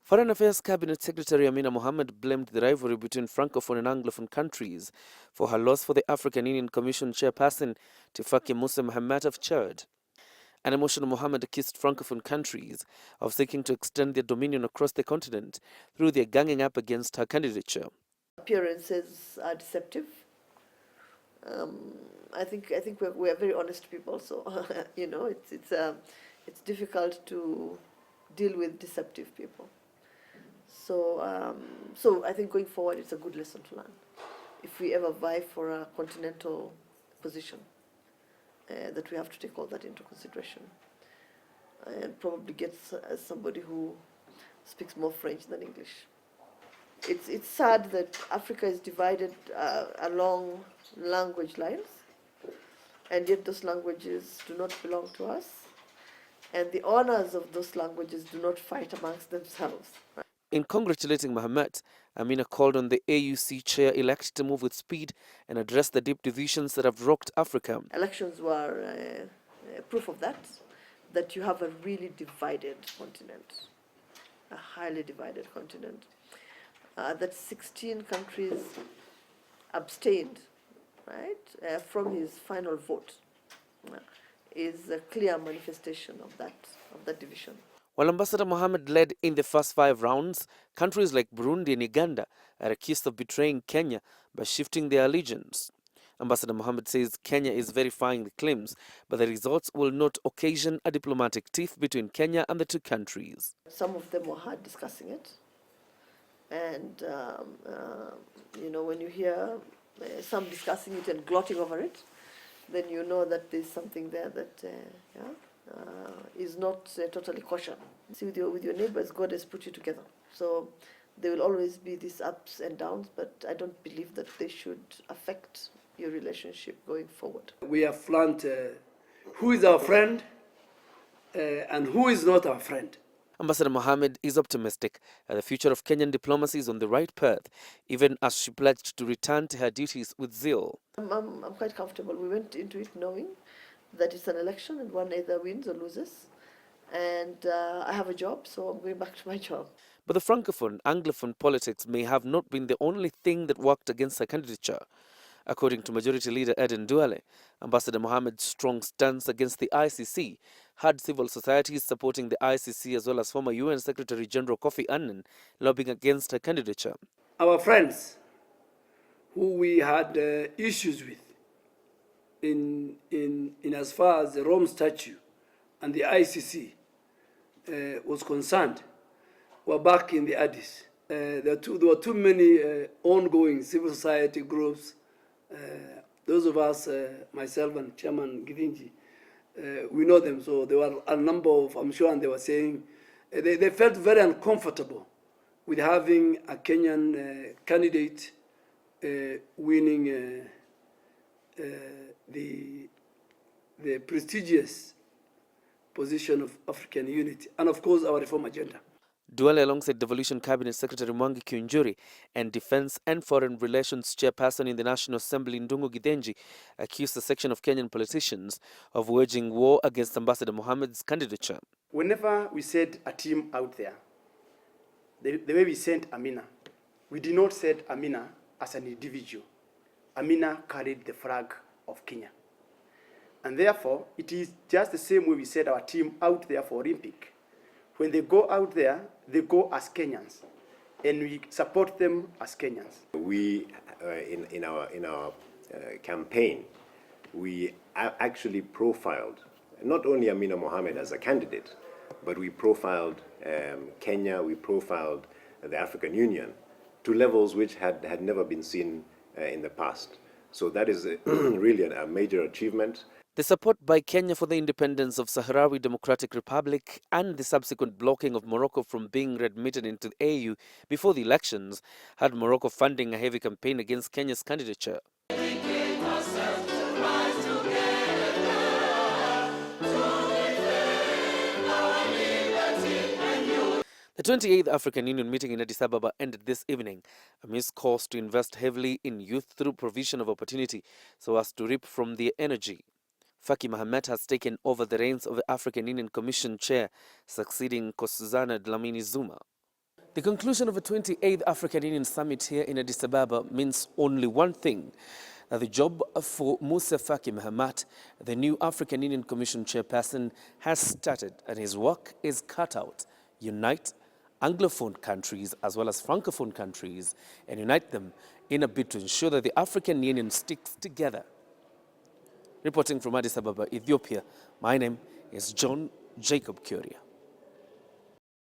Foreign Affairs Cabinet Secretary Amina Mohamed blamed the rivalry between Francophone and Anglophone countries for her loss for the African Union Commission Chairperson Moussa Faki of Chad. An emotional Mohammed accused Francophone countries of seeking to extend their dominion across the continent through their ganging up against her candidature. Appearances are deceptive. I think we're very honest people, so you know it's difficult to deal with deceptive people. So I think going forward, it's a good lesson to learn. If we ever vie for a continental position, that we have to take all that into consideration and probably get somebody who speaks more French than English. It's sad that Africa is divided along language lines, and yet those languages do not belong to us, and the owners of those languages do not fight amongst themselves. In congratulating Mohammed, Amina called on the AUC chair-elect to move with speed and address the deep divisions that have rocked Africa. Elections were proof of that you have a really divided continent, a highly divided continent. That 16 countries abstained, right, from his final vote is a clear manifestation of that division. While Ambassador Mohammed led in the first 5 rounds, countries like Burundi and Uganda are accused of betraying Kenya by shifting their allegiance. Ambassador Mohammed says Kenya is verifying the claims, but the results will not occasion a diplomatic tiff between Kenya and the two countries. Some of them were hard discussing it, and you know, when you hear some discussing it and gloating over it, then you know that there's something there that is not totally kosher. See, with your neighbors, God has put you together. So there will always be these ups and downs, but I don't believe that they should affect your relationship going forward. We have learned who is our friend and who is not our friend. Ambassador Mohammed is optimistic that the future of Kenyan diplomacy is on the right path, even as she pledged to return to her duties with zeal. I'm quite comfortable. We went into it knowing that it's an election and one either wins or loses. And I have a job, so I'm going back to my job. But the Francophone Anglophone politics may have not been the only thing that worked against her candidature. According to Majority Leader Eden Duale, Ambassador Mohammed's strong stance against the ICC had civil societies supporting the ICC as well as former UN Secretary General Kofi Annan lobbying against her candidature. Our friends who we had issues with in as far as the Rome Statute and the ICC was concerned were back in the Addis. There were too many ongoing civil society groups. Those of us, myself and Chairman Githinji, we know them. So there were a number of, I'm sure, and they were saying, they felt very uncomfortable with having a Kenyan candidate winning the prestigious position of African unity, and of course our reform agenda. Duale, alongside Devolution Cabinet Secretary Mwangi Kiunjuri and Defense and Foreign Relations Chairperson in the National Assembly Ndungu Githinji, accused a section of Kenyan politicians of waging war against Ambassador Mohammed's candidature. Whenever we sent a team out there, the way we sent Amina, we did not send Amina as an individual. Amina carried the flag of Kenya. And therefore, it is just the same way we sent our team out there for Olympic. When they go out there, they go as Kenyans, and we support them as Kenyans. We, in our campaign, we actually profiled not only Amina Mohamed as a candidate, but we profiled Kenya, we profiled the African Union to levels which had never been seen in the past. So that is really a major achievement. The support by Kenya for the independence of Sahrawi Democratic Republic and the subsequent blocking of Morocco from being readmitted into the AU before the elections had Morocco funding a heavy campaign against Kenya's candidature. The 28th African Union meeting in Addis Ababa ended this evening amidst calls to invest heavily in youth through provision of opportunity so as to reap from their energy. Faki Mahamat has taken over the reins of the African Union Commission Chair, succeeding Nkosazana Dlamini Zuma. The conclusion of the 28th African Union Summit here in Addis Ababa means only one thing, that the job for Moussa Faki Mahamat, the new African Union Commission Chairperson, has started and his work is cut out. Unite Anglophone countries as well as Francophone countries and unite them in a bid to ensure that the African Union sticks together. Reporting from Addis Ababa, Ethiopia, my name is Jacob Kioria.